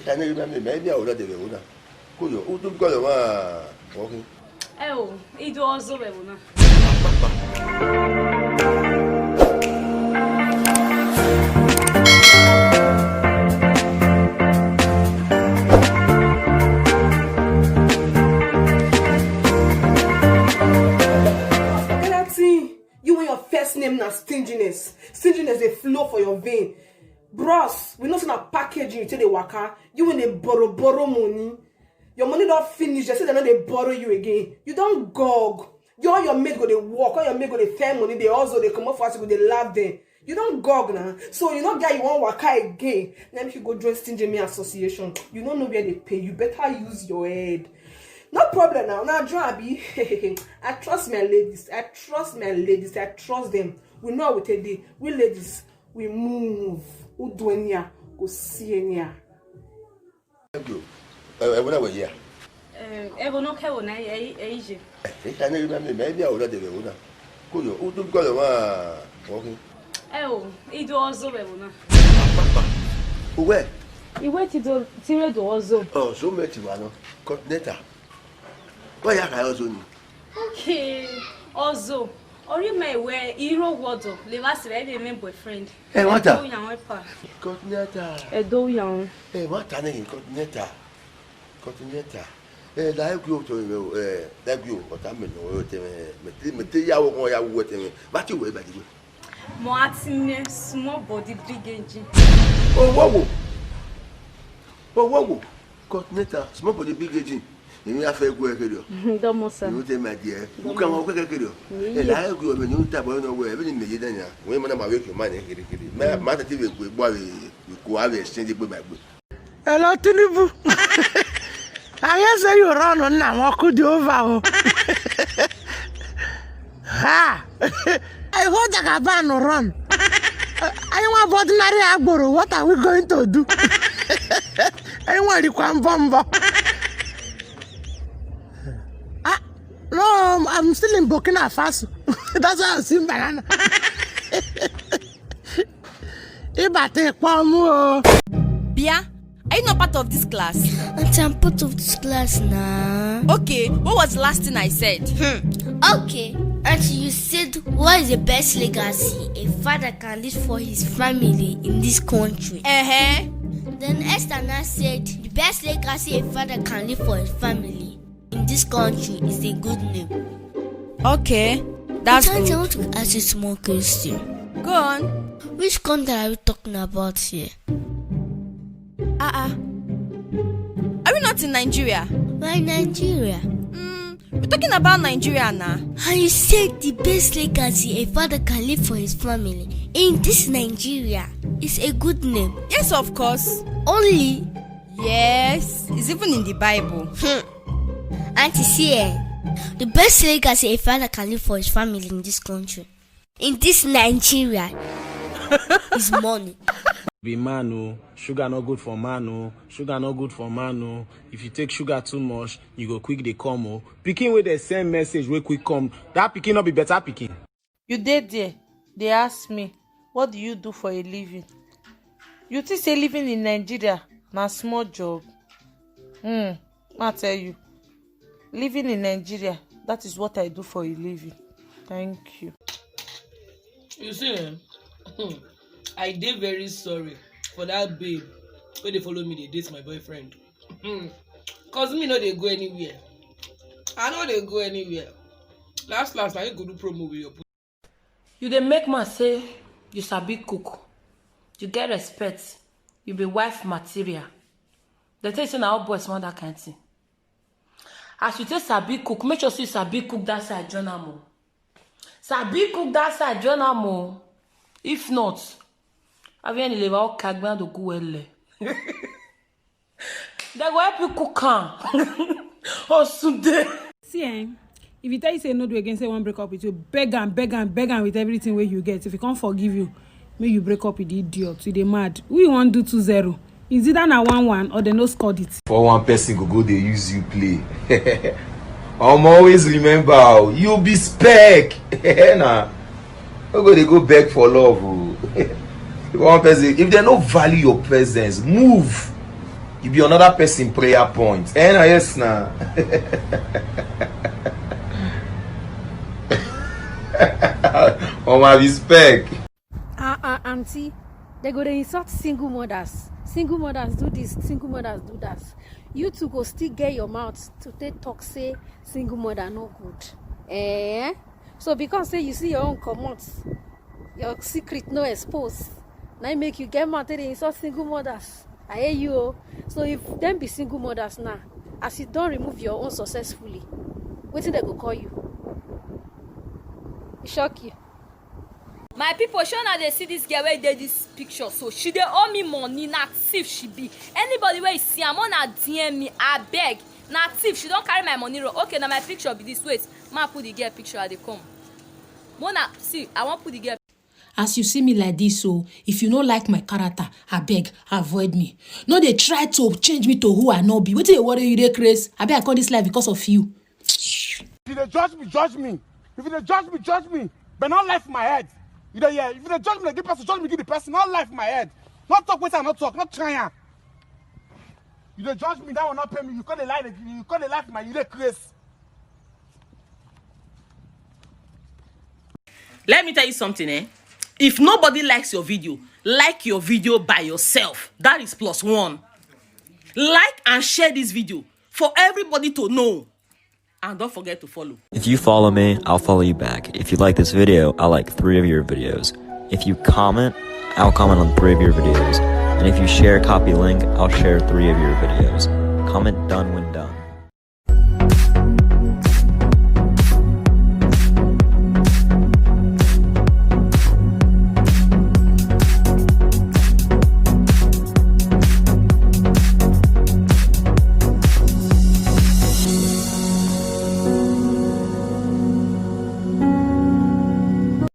Atine maybe I would have the owner. Could you do go walking? Oh, it was over. You and your first name na stinginess. Stinginess they flow for your vein. Bros, we know some packaging you tell the waka. You when they borrow money. Your money don't finish. They say they know they borrow you again. You don't gog. You all your mate go they walk. All your mate go they fair money. They also they come up for us go they laugh them. You don't gog now. So you know guy you want waka again. Then if you go join Stingy Me Association, you don't know where they pay. You better use your head. No problem now. Now, Joabi, I trust my ladies. I trust them. We know how we take it. We ladies, we move. We do enya, go see enya. Thank you. When I was here. No care when I age. Maybe I would have the owner. Could you do go walking? Oh, it was over. Where? He waited to see the also. Oh, so much, man. Continental. Why are you also? Okay, also, or you may wear hero water. Leave us ready, my boyfriend. Hey, what? Continental. A do young. Hey, what are you? Continental. Like you to like you, what I mean, material or I would but you will, but you. Martin, small body, big engine. Oh, whoa. Continental, small body, big engine. You have a good you tell my dear, who can walk a kid? And I agree when you tap on away, everything in the women are making money. My mother, we go out exchange with my book. Hello, Tunibu. I say you run on now, what could you over? Ha! I hold a cabin or run. I want ordinary agboro. What are we going to do? I want to come bomb. No, I'm still in Burkina Faso. That's why I'm seeing banana. Bia, are you not part of this class? Auntie, I'm part of this class now. Okay, what was the last thing I said? Okay, Auntie, you said what is the best legacy a father can leave for his family in this country? Then Esther now said the best legacy a father can leave for his family in this country is a good name. Okay, that's good. I want to ask you a small question. Go on. Which country are we talking about here? Are we not in Nigeria? Why Nigeria? We're talking about Nigeria now. And you said the best legacy a father can leave for his family in this Nigeria is a good name. Yes, of course. Only? Yes, it's even in the Bible. Auntie, see, the best legacy a father can leave for his family in this country, in this Nigeria, is money. Be man, sugar not good for man, sugar not good for man. If you take sugar too much, you go quick they come. Picking with the same message where quick come. That picking not be better picking. You did there. They asked me, what do you do for a living? You think say living in Nigeria na small job? I tell you. Living in Nigeria, that is what I do for a living. Thank you. You see, I did very sorry for that babe when they follow me, they date my boyfriend. Cause me know they go anywhere. I know they go anywhere. Last, I ain't go do promo with your. You dey make man say you sabi cook. You get respect. You be wife material. They tell you say na all boys want that kind of thing. As you take sabi cook, make sure you sabi cook that side join am. Sabi cook that side join am. If not, I viens lever au kagban de gouelle. They go help you cook am. Oh, someday. See, if you tell you say no do again, say one break up with you, beg and with everything where you get. If he can't forgive you, may you break up with the idiot, with the mad. We want do 2-0. Is it that 1-1 or they no scored it? For one person go they use you play. Always remember, you be spec. Nah. No go they go beg for love. One person, if they no value your presence, move. You be another person prayer point. Eh, na yes na. Oh my respect. Auntie, they go to insult single mothers. Single mothers do this, single mothers do that. You two go still get your mouth to take talk say single mother no good. So because say you see your own commot, your secret no exposed. Now make you get mad to the insult single mothers. I hear you. Oh. So if them be single mothers now, as you don't remove your own successfully, what they go call you? It shock you. My people, sure now they see this girl where did this picture, so she dey owe me money, na thief she be. Anybody where you see I'm on DM me, I beg. Na thief, she don't carry my money. Okay, now my picture be this. Wait, ma put the girl picture at the come. Mona, see, I want put the girl. As you see me like this, so if you don't like my character, I beg, avoid me. No, they try to change me to who I know be. What do you worry you dey crazy? I beg I call this life because of you. If you dey judge me, judge me. If you dey judge me, judge me. But not life my head. You know, yeah. If you dey judge me like the person, judge me give the person. Not life my head. Not talk with her, not talk, not try. You dey judge me, that will not pay me. You call the lie, you call the life my you dey crazy. Let me tell you something, eh? If nobody likes your video, like your video by yourself. That is +1. Like and share this video for everybody to know. And don't forget to follow. If you follow me, I'll follow you back. If you like this video, I'll like 3 of your videos. If you comment, I'll comment on 3 of your videos. And if you share a copy link, I'll share 3 of your videos. Comment done when done.